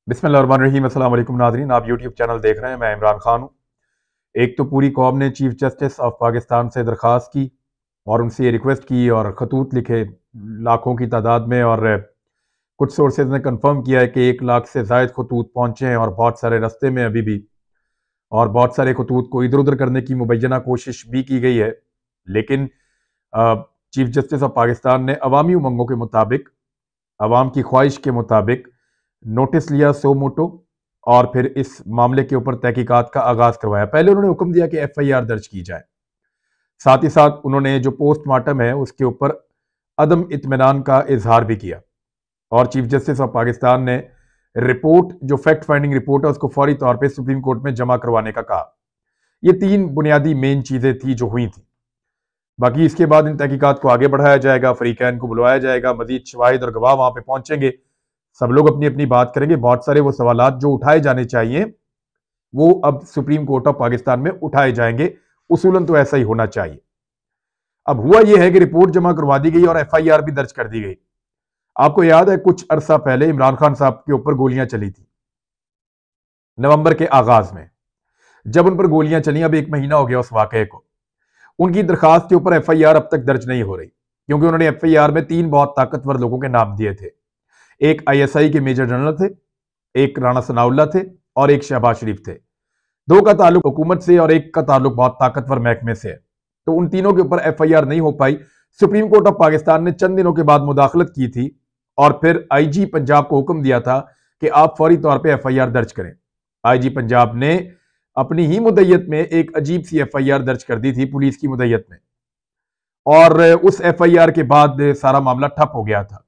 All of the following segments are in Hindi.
बिस्मिल्लाहिर्रहमानिर्रहीम। अस्सलाम वालेकुम नाज़रीन, आप यूट्यूब चैनल देख रहे हैं। मैं इमरान खान हूँ। एक तो पूरी कौम ने चीफ जस्टिस ऑफ पाकिस्तान से दरख्वास्त की और उनसे ये रिक्वेस्ट की और ख़तूत लिखे लाखों की तादाद में, और कुछ सोर्सेज ने कंफर्म किया है कि 1 लाख से ज़ायद खतूत पहुँचे हैं और बहुत सारे रास्ते में अभी भी, और बहुत सारे खतूत को इधर उधर करने की मुबैना कोशिश भी की गई है। लेकिन चीफ जस्टिस ऑफ पाकिस्तान ने अवामी उमंगों के मुताबिक, अवाम की ख्वाहिश के मुताबिक नोटिस लिया सो मोटो, और फिर इस मामले के ऊपर तहकीकात का आगाज करवाया। पहले उन्होंने हुक्म दिया कि FIR दर्ज की जाए, साथ ही साथ उन्होंने जो पोस्टमार्टम है उसके ऊपर अदम इत्मीनान का इजहार भी किया, और चीफ जस्टिस ऑफ पाकिस्तान ने रिपोर्ट, जो फैक्ट फाइंडिंग रिपोर्ट है, उसको फौरी तौर पर सुप्रीम कोर्ट में जमा करवाने का कहा। ये 3 बुनियादी मेन चीजें थी जो हुई थी। बाकी इसके बाद इन तहकीकात को आगे बढ़ाया जाएगा, फरीकैन को बुलवाया जाएगा, मजीद शवाहिद और गवाह वहां पे पहुंचेंगे, सब लोग अपनी अपनी बात करेंगे। बहुत सारे वो सवालात जो उठाए जाने चाहिए वो अब सुप्रीम कोर्ट ऑफ पाकिस्तान में उठाए जाएंगे। उसूलन तो ऐसा ही होना चाहिए। अब हुआ यह है कि रिपोर्ट जमा करवा दी गई और FIR भी दर्ज कर दी गई। आपको याद है कुछ अरसा पहले इमरान खान साहब के ऊपर गोलियां चली थी नवंबर के आगाज में। जब उन पर गोलियां चली, अब 1 महीना हो गया उस वाकये को, उनकी दरखास्त के ऊपर FIR अब तक दर्ज नहीं हो रही, क्योंकि उन्होंने FIR में 3 बहुत ताकतवर लोगों के नाम दिए थे। एक ISI के मेजर जनरल थे, एक राणा सनाउल्लाह थे, और एक शहबाज शरीफ थे। 2 का ताल्लुक हुकूमत से और एक का ताल्लुक बहुत ताकतवर महकमे से है। तो उन तीनों के ऊपर FIR नहीं हो पाई। सुप्रीम कोर्ट ऑफ पाकिस्तान ने चंद दिनों के बाद मुदाखलत की थी और फिर IG पंजाब को हुक्म दिया था कि आप फौरी तौर पर FIR दर्ज करें। IG पंजाब ने अपनी ही मुद्दत में एक अजीब सी FIR दर्ज कर दी थी, पुलिस की मुद्दत में, और उस FIR के बाद सारा मामला ठप हो गया था।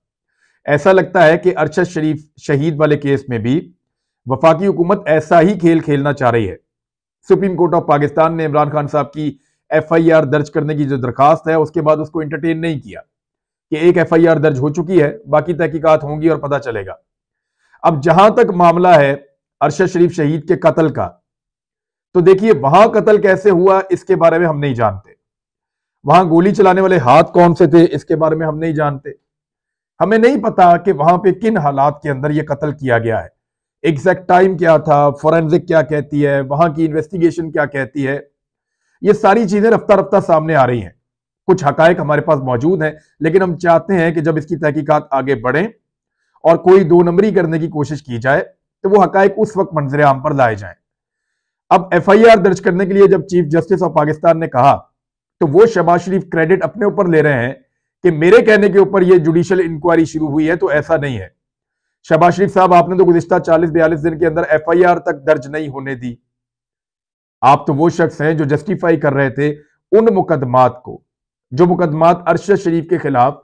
ऐसा लगता है कि अरशद शरीफ शहीद वाले केस में भी वफाकी हुकूमत ऐसा ही खेल खेलना चाह रही है। सुप्रीम कोर्ट ऑफ पाकिस्तान ने इमरान खान साहब की FIR दर्ज करने की जो दरखास्त है उसके बाद उसको एंटरटेन नहीं किया कि एक FIR दर्ज हो चुकी है, बाकी तहकीकात होंगी और पता चलेगा। अब जहां तक मामला है अरशद शरीफ शहीद के कत्ल का, तो देखिए वहां कत्ल कैसे हुआ इसके बारे में हम नहीं जानते। वहां गोली चलाने वाले हाथ कौन से थे इसके बारे में हम नहीं जानते। हमें नहीं पता कि वहां पे किन हालात के अंदर यह कत्ल किया गया है, एग्जैक्ट टाइम क्या था, फोरेंसिक क्या कहती है, वहां की इन्वेस्टिगेशन क्या कहती है। ये सारी चीजें रफ्ता रफ्ता सामने आ रही हैं। कुछ हकायक हमारे पास मौजूद हैं, लेकिन हम चाहते हैं कि जब इसकी तहकीकात आगे बढ़े और कोई 2 नंबरी करने की कोशिश की जाए तो वो हकायक उस वक्त मंजर आम पर लाए जाए। अब FIR दर्ज करने के लिए जब चीफ जस्टिस ऑफ पाकिस्तान ने कहा, तो वो शहबाज शरीफ क्रेडिट अपने ऊपर ले रहे हैं कि मेरे कहने के ऊपर ये जुडिशियल इंक्वायरी शुरू हुई है। तो ऐसा नहीं है शहबाज शरीफ साहब, आपने तो गुज़िश्ता 40-42 दिन के अंदर FIR तक दर्ज नहीं होने दी। आप तो वो शख्स हैं जो जस्टिफाई कर रहे थे उन मुकदमात को, जो मुकदमात अरशद शरीफ के खिलाफ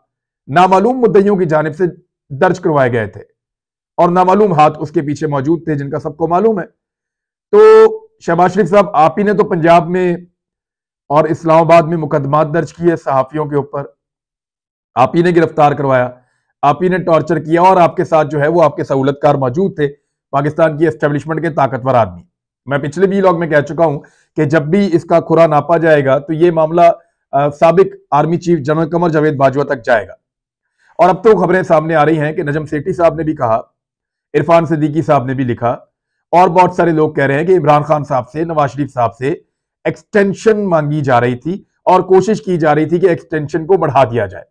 नामालूम मुद्दइयों की जानिब से दर्ज करवाए गए थे, और नामालूम हाथ उसके पीछे मौजूद थे जिनका सबको मालूम है। तो शहबाज शरीफ साहब, आप ही ने तो पंजाब में और इस्लामाबाद में मुकदमात दर्ज किए सहाफियों के ऊपर, आप ही ने गिरफ्तार करवाया, आप ही ने टॉर्चर किया, और आपके साथ जो है वो आपके सहूलतकार मौजूद थे, पाकिस्तान की एस्टेब्लिशमेंट के ताकतवर आदमी। मैं पिछले भी व्लॉग में कह चुका हूं कि जब भी इसका खुरा नापा जाएगा तो ये मामला साबिक army chief general Qamar Javed Bajwa तक जाएगा। और अब तो खबरें सामने आ रही हैं कि नजम सेठी साहब ने भी कहा, इरफान सिद्दीकी साहब ने भी लिखा, और बहुत सारे लोग कह रहे हैं कि इमरान खान साहब से, नवाज शरीफ साहब से एक्सटेंशन मांगी जा रही थी और कोशिश की जा रही थी कि एक्सटेंशन को बढ़ा दिया जाए।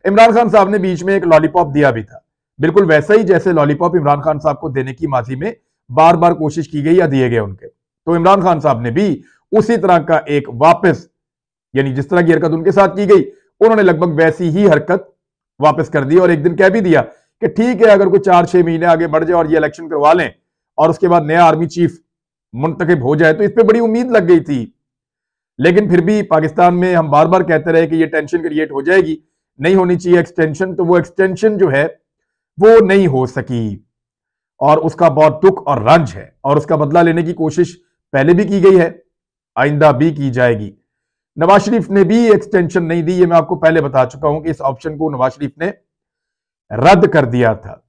इमरान खान साहब ने बीच में एक लॉलीपॉप दिया भी था, बिल्कुल वैसा ही जैसे लॉलीपॉप इमरान खान साहब को देने की माजी में बार बार कोशिश की गई या दिए गए उनके। तो इमरान खान साहब ने भी उसी तरह का एक वापस, यानी जिस तरह की हरकत उनके साथ की गई, उन्होंने लगभग वैसी ही हरकत वापस कर दी, और एक दिन कह भी दिया कि ठीक है, अगर कोई 4-6 महीने आगे बढ़ जाए और ये इलेक्शन करवा लें और उसके बाद नया आर्मी चीफ मुंतखब हो जाए, तो इस पर बड़ी उम्मीद लग गई थी। लेकिन फिर भी पाकिस्तान में हम बार बार कहते रहे कि ये टेंशन क्रिएट हो जाएगी, नहीं होनी चाहिए एक्सटेंशन, तो वो एक्सटेंशन जो है वो नहीं हो सकी, और उसका बहुत दुख और रंज है, और उसका बदला लेने की कोशिश पहले भी की गई है, आइंदा भी की जाएगी। नवाज शरीफ ने भी एक्सटेंशन नहीं दी, ये मैं आपको पहले बता चुका हूं कि इस ऑप्शन को नवाज शरीफ ने रद्द कर दिया था।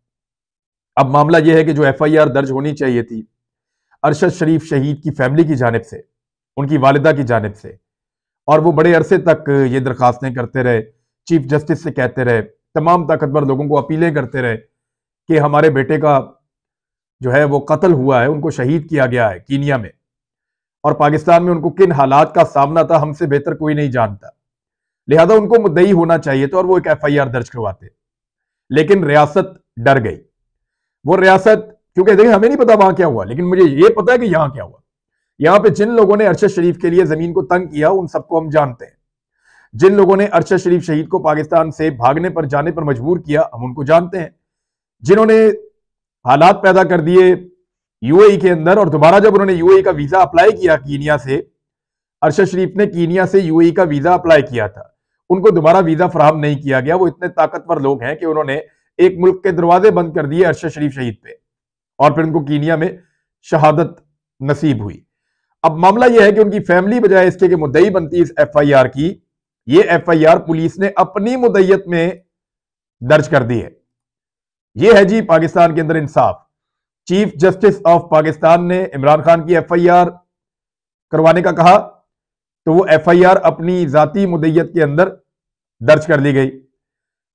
अब मामला यह है कि जो FIR दर्ज होनी चाहिए थी अरशद शरीफ शहीद की फैमिली की जानिब से, उनकी वालिदा की जानिब से, और वो बड़े अरसे तक ये दरखास्तें करते रहे, चीफ जस्टिस से कहते रहे, तमाम ताकतवर लोगों को अपीलें करते रहे कि हमारे बेटे का जो है वो कत्ल हुआ है, उनको शहीद किया गया है कीनिया में, और पाकिस्तान में उनको किन हालात का सामना था हमसे बेहतर कोई नहीं जानता। लिहाजा उनको मुद्दई होना चाहिए था और वो एक एफआईआर दर्ज करवाते, लेकिन रियासत डर गई। वो रियासत, क्योंकि देखिए हमें नहीं पता वहां क्या हुआ, लेकिन मुझे यह पता है कि यहां क्या हुआ। यहां पे जिन लोगों ने अरशद शरीफ के लिए जमीन को तंग किया उन सबको हम जानते हैं। जिन लोगों ने अरशद शरीफ शहीद को पाकिस्तान से भागने पर जाने पर मजबूर किया हम उनको जानते हैं। जिन्होंने हालात पैदा कर दिए यूएई के अंदर, और दोबारा जब उन्होंने यूएई का वीजा अप्लाई किया कीनिया से, अरशद शरीफ ने कीनिया से यूएई का वीजा अप्लाई किया था, उनको दोबारा वीजा फराहम नहीं किया गया। वो इतने ताकतवर लोग हैं कि उन्होंने एक मुल्क के दरवाजे बंद कर दिए अरशद शरीफ शहीद पे, और फिर उनको कीनिया में शहादत नसीब हुई। अब मामला यह है कि उनकी फैमिली बजाय इसके कि मुद्दई बनती इस एफआईआर की, ये एफआईआर पुलिस ने अपनी मुद्दईयत में दर्ज कर दी है। ये है जी पाकिस्तान के अंदर इंसाफ। चीफ जस्टिस ऑफ पाकिस्तान ने इमरान खान की एफआईआर करवाने का कहा, तो वो एफआईआर अपनी जाती मुद्दईयत के अंदर दर्ज कर ली गई।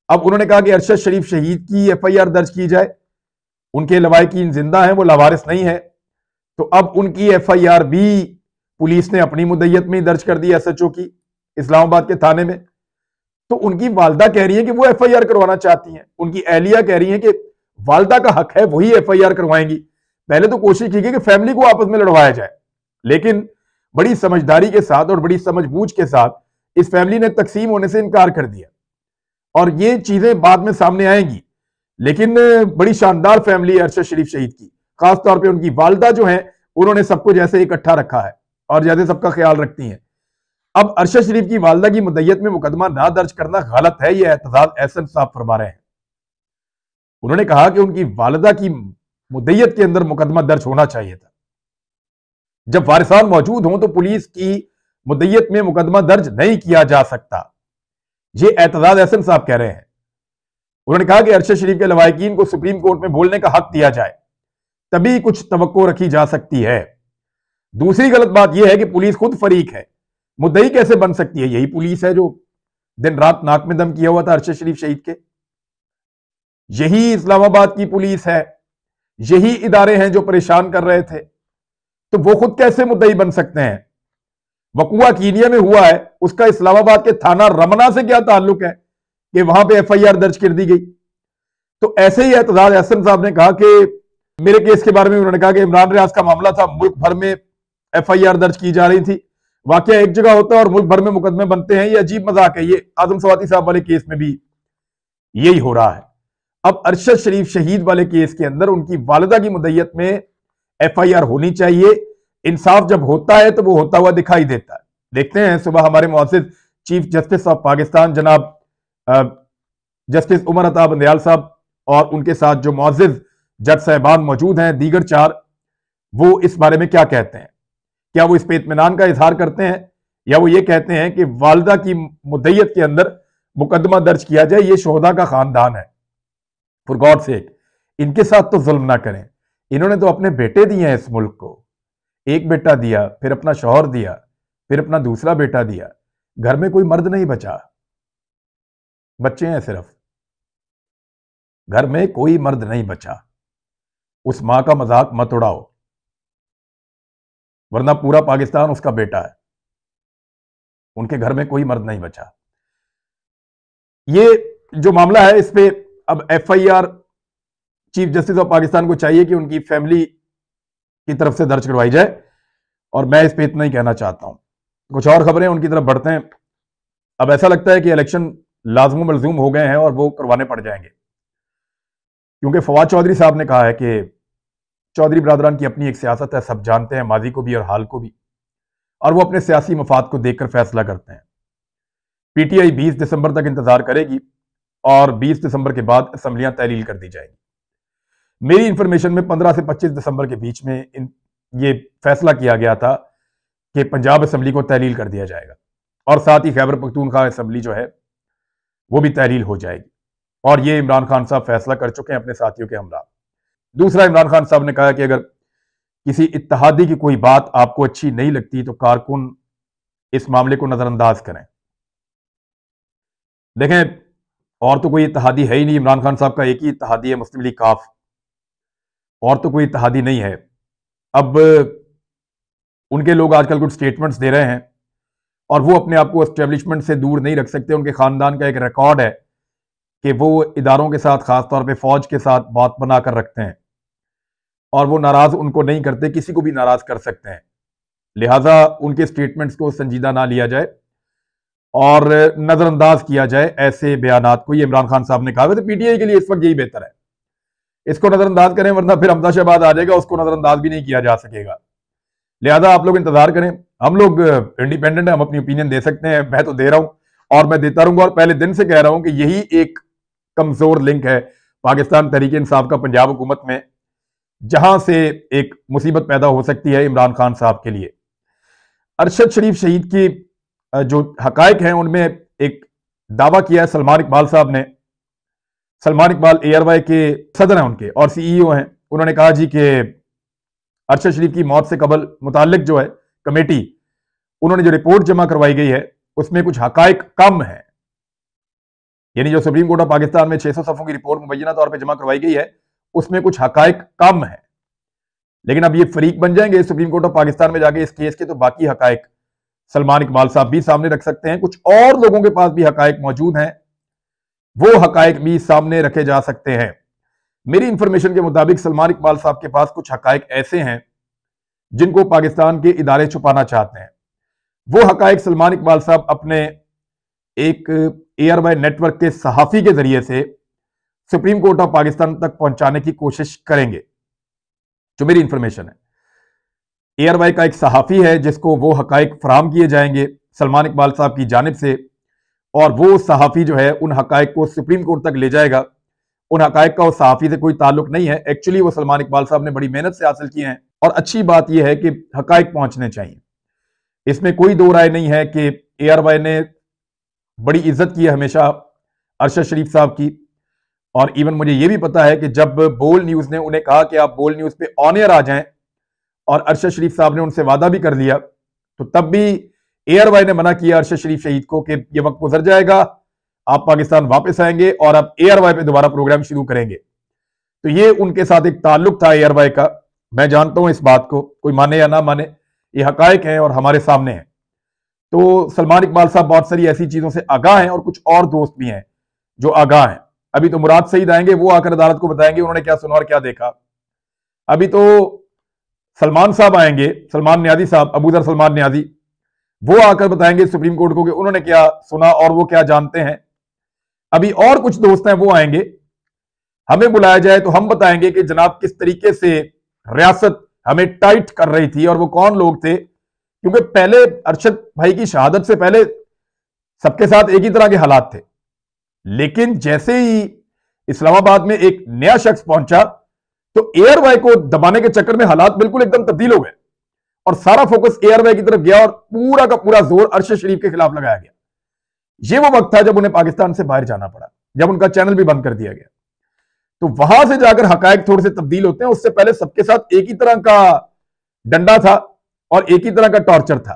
अब उन्होंने कहा कि अरशद शरीफ शहीद की एफआईआर दर्ज की जाए, उनके लवाहिकीन जिंदा हैं, वो लावारिस नहीं है, तो अब उनकी एफआईआर भी पुलिस ने अपनी मुद्दईयत में दर्ज कर दी एसएचओ की इस्लामाबाद के थाने में। तो उनकी वालदा कह रही है कि वो एफआईआर करवाना चाहती हैं, उनकी अहलिया कह रही है कि वालदा का हक है, वही एफआईआर करवाएंगी। पहले तो कोशिश की गई कि फैमिली को आपस में लड़वाया जाए, लेकिन बड़ी समझदारी के साथ और बड़ी समझबूझ के साथ इस फैमिली ने तकसीम होने से इनकार कर दिया, और ये चीजें बाद में सामने आएंगी। लेकिन बड़ी शानदार फैमिली है अरशद शरीफ शहीद की, खासतौर पे उनकी वालदा जो है, उन्होंने सबको जैसे इकट्ठा रखा है और जैसे सबका ख्याल रखती हैं। अब अरशद शरीफ की वालदा की मुद्दईयत में मुकदमा ना दर्ज करना गलत है, यह एतजाज एहसन साहब फरमा रहे हैं। उन्होंने कहा कि उनकी वालदा की मुद्दईयत के अंदर मुकदमा दर्ज होना चाहिए था। जब वारिसान मौजूद हों तो पुलिस की मुद्दईयत में मुकदमा दर्ज नहीं किया जा सकता, ये एतजाज एहसन साहब कह रहे हैं। उन्होंने कहा कि अरशद शरीफ के लवाहिकीन को सुप्रीम कोर्ट में बोलने का हक दिया जाए, तभी कुछ तवक्को रखी जा सकती है। दूसरी गलत बात यह है कि पुलिस खुद फरीक है, मुद्दई कैसे बन सकती है? यही पुलिस है जो दिन रात नाक में दम किया हुआ था अरशद शरीफ शहीद के। यही इस्लामाबाद की पुलिस है, यही इदारे हैं जो परेशान कर रहे थे, तो वो खुद कैसे मुद्दई बन सकते हैं? वकुआ कीनिया में हुआ है, उसका इस्लामाबाद के थाना रमना से क्या ताल्लुक है कि वहां पे एफआईआर दर्ज कर दी गई? तो ऐसे ही एतजाज एहसन साहब ने कहा कि मेरे केस के बारे में उन्होंने कहा कि इमरान रियाज का मामला था, मुल्क भर में एफआईआर दर्ज की जा रही थी, वाकया एक जगह होता है और मुल्क भर में मुकदमे बनते हैं, ये अजीब मजाक है। ये आजम सवाती साहब वाले केस में भी यही हो रहा है। अब अरशद शरीफ शहीद वाले केस के अंदर उनकी वालिदा की मुद्दईयत में एफआईआर होनी चाहिए। इंसाफ जब होता है तो वो होता हुआ दिखाई देता है। देखते हैं सुबह हमारे मुअज़्ज़िज़ चीफ जस्टिस ऑफ पाकिस्तान जनाब जस्टिस उमर अता बंदयाल साहब और उनके साथ जो मुअज़्ज़िज़ जज साहिबान मौजूद हैं दीगर चार, वो इस बारे में क्या कहते हैं। क्या वो इस पे इत्मीनान का इजहार करते हैं या वो ये कहते हैं कि वालिदा की मुद्दईयत के अंदर मुकदमा दर्ज किया जाए, ये शोहदा का खानदान है, फॉर गॉड सेक इनके साथ तो जुल्म ना करें। इन्होंने तो अपने बेटे दिए हैं इस मुल्क को, एक बेटा दिया, फिर अपना शौहर दिया, फिर अपना दूसरा बेटा दिया। घर में कोई मर्द नहीं बचा, बच्चे हैं सिर्फ, घर में कोई मर्द नहीं बचा। उस मां का मजाक मत उड़ाओ, वरना पूरा पाकिस्तान उसका बेटा है। उनके घर में कोई मर्द नहीं बचा। ये जो मामला है इस पे अब FIR chief justice of Pakistan को चाहिए कि उनकी फैमिली की तरफ से दर्ज करवाई जाए, और मैं इस पे इतना ही कहना चाहता हूं। कुछ और खबरें उनकी तरफ बढ़ते हैं। अब ऐसा लगता है कि इलेक्शन लाजमो मलजूम हो गए हैं और वो करवाने पड़ जाएंगे, क्योंकि फवाद चौधरी साहब ने कहा है कि चौधरी बरादरान की अपनी एक सियासत है, सब जानते हैं, माजी को भी और हाल को भी, और वो अपने सियासी मफाद को देखकर फैसला करते हैं। पीटीआई 20 दिसंबर तक इंतजार करेगी और 20 दिसंबर के बाद असम्बलियां तहलील कर दी जाएंगी। मेरी इंफॉर्मेशन में 15 से 25 दिसंबर के बीच में ये फैसला किया गया था कि पंजाब असम्बली को तहलील कर दिया जाएगा, और साथ ही खैबर पख्तूनख्वा असम्बली जो है वो भी तहलील हो जाएगी, और ये इमरान खान साहब फैसला कर चुके हैं अपने साथियों के हमरा। दूसरा, इमरान खान साहब ने कहा कि अगर किसी इत्तेहादी की कोई बात आपको अच्छी नहीं लगती तो कारकुन इस मामले को नजरअंदाज करें। देखें, और तो कोई इत्तेहादी है ही नहीं, इमरान खान साहब का एक ही इत्तेहादी है, मुस्लिम लीग काफ। और तो कोई इत्तेहादी नहीं है। अब उनके लोग आजकल कुछ स्टेटमेंट्स दे रहे हैं और वो अपने आप को एस्टेब्लिशमेंट से दूर नहीं रख सकते। उनके खानदान का एक रिकॉर्ड है कि वो इदारों के साथ, खासतौर पे फौज के साथ बात बनाकर रखते हैं और वो नाराज उनको नहीं करते, किसी को भी नाराज कर सकते हैं। लिहाजा उनके स्टेटमेंट्स को संजीदा ना लिया जाए और नजरअंदाज किया जाए ऐसे बयानात को। ये इमरान खान साहब ने कहा, तो पीटीआई के लिए इस वक्त यही बेहतर है, इसको नजरअंदाज करें, वरना फिर हमजा शहबाज आ जाएगा, उसको नजरअंदाज भी नहीं किया जा सकेगा। लिहाजा आप लोग इंतजार करें, हम लोग इंडिपेंडेंट है, हम अपनी ओपिनियन दे सकते हैं, मैं तो दे रहा हूं और मैं देता रहूंगा। और पहले दिन से कह रहा हूं कि यही एक कमजोर लिंक है पाकिस्तान तहरीक इंसाफ का पंजाब हुकूमत में, जहां से एक मुसीबत पैदा हो सकती है इमरान खान साहब के लिए। अरशद शरीफ शहीद की जो हकायक हैं उनमें एक दावा किया है सलमान इकबाल साहब ने। सलमान इकबाल ARY के सदर हैं उनके और CEO हैं। उन्होंने कहा जी कि अरशद शरीफ की मौत से कबल मुताल्लिक जो है कमेटी, उन्होंने जो रिपोर्ट जमा करवाई गई है उसमें कुछ हकायक कम है। यानी जो सुप्रीम कोर्ट ऑफ पाकिस्तान में 600 सफ़ों की रिपोर्ट मुबैना तौर पर जमा करवाई गई है उसमें कुछ हकायक कम है। लेकिन अब ये फरीक बन जाएंगे सुप्रीम कोर्ट ऑफ पाकिस्तान में जाके इस केस के, तो बाकी हकायक सलमान इकबाल साहब भी सामने रख सकते हैं। कुछ और लोगों के पास भी हकायक मौजूद हैं, वो हकायक भी सामने रखे जा सकते हैं। मेरी इंफॉर्मेशन के मुताबिक सलमान इकबाल साहब के पास कुछ हकायक ऐसे हैं जिनको पाकिस्तान के इदारे छुपाना चाहते हैं। वो हकायक सलमान इकबाल साहब अपने एक ARY नेटवर्क के सहाफी के जरिए से सुप्रीम कोर्ट ऑफ पाकिस्तान तक पहुंचाने की कोशिश करेंगे, जो मेरी इंफॉर्मेशन है। ARY का एक सहाफी है जिसको वो हकायक फराहम किए जाएंगे सलमान इकबाल साहब की जानिब से, और वो सहाफी जो है उन हकायक को सुप्रीम कोर्ट तक ले जाएगा। उन हकायक का उस सहाफी से कोई ताल्लुक नहीं है, एक्चुअली वो सलमान इकबाल साहब ने बड़ी मेहनत से हासिल किए हैं। और अच्छी बात यह है कि हकायक पहुंचने चाहिए, इसमें कोई दो राय नहीं है कि ARY ने बड़ी इज्जत की है हमेशा अरशद शरीफ साहब की। और इवन मुझे यह भी पता है कि जब बोल न्यूज ने उन्हें कहा कि आप बोल न्यूज पे ऑन एयर आ जाएं और अरशद शरीफ साहब ने उनसे वादा भी कर लिया, तो तब भी ARY ने मना किया अरशद शरीफ शहीद को कि यह वक्त गुजर जाएगा, आप पाकिस्तान वापस आएंगे और आप ARY पे दोबारा प्रोग्राम शुरू करेंगे। तो ये उनके साथ एक ताल्लुक था ARY का। मैं जानता हूं इस बात को, कोई माने या ना माने, ये हकायक हैं और हमारे सामने हैं। तो सलमान इकबाल साहब बहुत सारी ऐसी चीजों से आगाह हैं और कुछ और दोस्त भी हैं जो आगाह हैं। अभी तो मुराद सईद आएंगे, वो आकर अदालत को बताएंगे उन्होंने क्या सुना और क्या देखा। अभी तो सलमान साहब आएंगे, सलमान न्याजी साहब, अबूजर सलमान न्याजी, वो आकर बताएंगे सुप्रीम कोर्ट को कि उन्होंने क्या सुना और वो क्या जानते हैं। अभी और कुछ दोस्त हैं वो आएंगे, हमें बुलाया जाए तो हम बताएंगे कि जनाब किस तरीके से रियासत हमें टाइट कर रही थी और वो कौन लोग थे। क्योंकि पहले अरशद भाई की शहादत से पहले सबके साथ एक ही तरह के हालात थे, लेकिन जैसे ही इस्लामाबाद में एक नया शख्स पहुंचा तो ARY को दबाने के चक्कर में हालात बिल्कुल एकदम तब्दील हो गए और सारा फोकस ARY की तरफ गया और पूरा का पूरा जोर अरशद शरीफ के खिलाफ लगाया गया। ये वो वक्त था जब उन्हें पाकिस्तान से बाहर जाना पड़ा, जब उनका चैनल भी बंद कर दिया गया। तो वहां से जाकर हकायक थोड़े से तब्दील होते हैं, उससे पहले सबके साथ एक ही तरह का डंडा था और एक ही तरह का टॉर्चर था।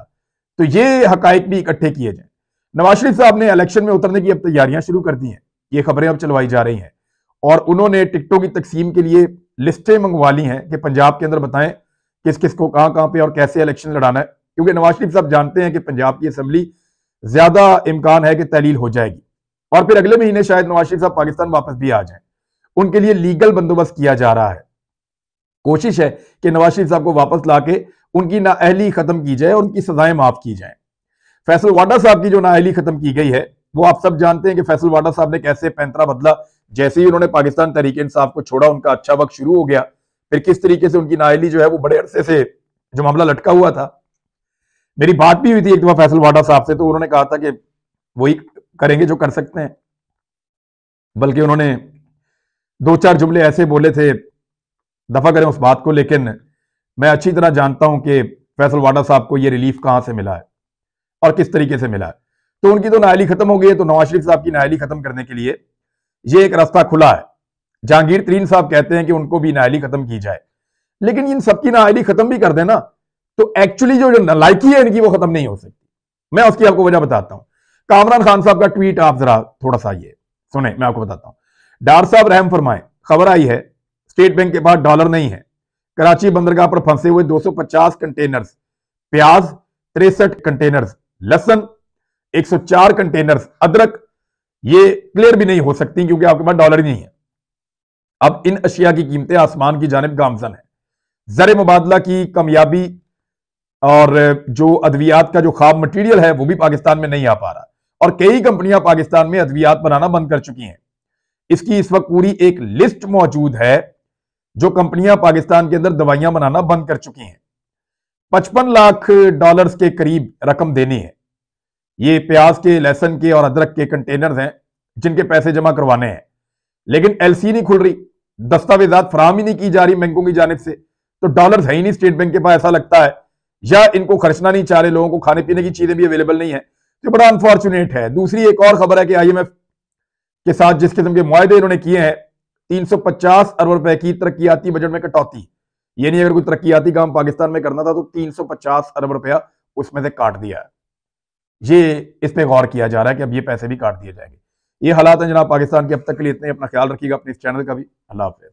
तो ये हकायक भी इकट्ठे किए जाए। नवाज शरीफ साहब ने इलेक्शन में उतरने की अब तैयारियां शुरू कर दी हैं, ये खबरें अब चलवाई जा रही हैं और उन्होंने टिकटों की तकसीम के लिए लिस्टें मंगवा ली हैं कि पंजाब के अंदर बताएं किस किस को कहां कहां पे और कैसे इलेक्शन लड़ाना है। क्योंकि नवाज शरीफ साहब जानते हैं कि पंजाब की असेंबली ज्यादा इम्कान है कि तहलील हो जाएगी और फिर अगले महीने शायद नवाज शरीफ साहब पाकिस्तान वापस भी आ जाएं। उनके लिए लीगल बंदोबस्त किया जा रहा है। कोशिश है कि नवाज शरीफ साहब को वापस लाके उनकी नाअहली खत्म की जाए और उनकी सजाएं माफ की जाएं। फैसल वाडा साहब की जो नाअहली खत्म की गई है वो आप सब जानते हैं कि फैसल वाडा साहब ने कैसे पैंतरा बदला। जैसे ही उन्होंने पाकिस्तान तहरीक इंसाफ को छोड़ा उनका अच्छा वक्त शुरू हो गया, फिर किस तरीके से उनकी नाअहली जो है वो बड़े अरसे से जो मामला लटका हुआ था। मेरी बात भी हुई थी एक दफा फैसल वाडा साहब से, तो उन्होंने कहा था कि वही करेंगे जो कर सकते हैं, बल्कि उन्होंने दो चार जुमले ऐसे बोले थे, दफा करें उस बात को। लेकिन मैं अच्छी तरह जानता हूं कि फैसल वाडा साहब को ये रिलीफ कहां से मिला है और किस तरीके से मिला है। तो उनकी तो नाअहली खत्म हो गई है, तो नवाज शरीफ साहब की नाअहली खत्म करने के लिए ये एक रास्ता खुला है। जहांगीर तरीन साहब कहते हैं कि उनको भी नाअहली खत्म की जाए, लेकिन इन सबकी नाअहली खत्म भी कर देना तो एक्चुअली जो नालायकी है इनकी वो खत्म नहीं हो सकती। मैं उसकी आपको वजह बताता हूं। कामरान खान साहब का ट्वीट आप जरा थोड़ा सा ये सुने, मैं आपको बताता हूं। डार साहब रहम फरमाएं, खबर आई है स्टेट बैंक के पास डॉलर नहीं है। कराची बंदरगाह पर फंसे हुए 250 कंटेनर्स प्याज, 63 कंटेनर्स लहसुन, 104 कंटेनर्स अदरक, ये क्लियर भी नहीं हो सकती क्योंकि आपके पास डॉलर ही नहीं है। अब इन अशिया की कीमतें आसमान की जानिब गामजन है। ज़र मुबादला की कामयाबी और जो अद्वियात का जो खाब मटेरियल है वो भी पाकिस्तान में नहीं आ पा रहा, और कई कंपनियां पाकिस्तान में अद्वियात बनाना बंद कर चुकी हैं। इसकी इस वक्त पूरी एक लिस्ट मौजूद है जो कंपनियां पाकिस्तान के अंदर दवाइयां बनाना बंद कर चुकी हैं। 55 लाख डॉलर्स के करीब रकम देनी है। ये प्याज के, लहसुन के और अदरक के कंटेनर्स हैं जिनके पैसे जमा करवाने हैं, लेकिन एलसी नहीं खुल रही, दस्तावेजात फराहम ही नहीं की जा रही बैंकों की जानिब से, तो डॉलर्स है ही नहीं स्टेट बैंक के पास, ऐसा लगता है, या इनको खर्चना नहीं चाह रहे, लोगों को खाने पीने की चीजें भी अवेलेबल नहीं है, तो बड़ा अनफॉर्चुनेट है। दूसरी एक और खबर है कि आईएमएफ के साथ जिस किस्म के मुआहदे इन्होंने किए हैं, 350 अरब रुपए की तरक्याती बजट में कटौती, ये नहीं अगर कोई तरक्याती काम पाकिस्तान में करना था तो 350 अरब रुपया उसमें से काट दिया है। ये इस पे गौर किया जा रहा है कि अब ये पैसे भी काट दिए जाएंगे। ये हालात हैं जनाब पाकिस्तान के। अब तक के लिए इतने, अपना ख्याल रखिएगा, अपने इस चैनल का भी। अल्लाह हाफिज़।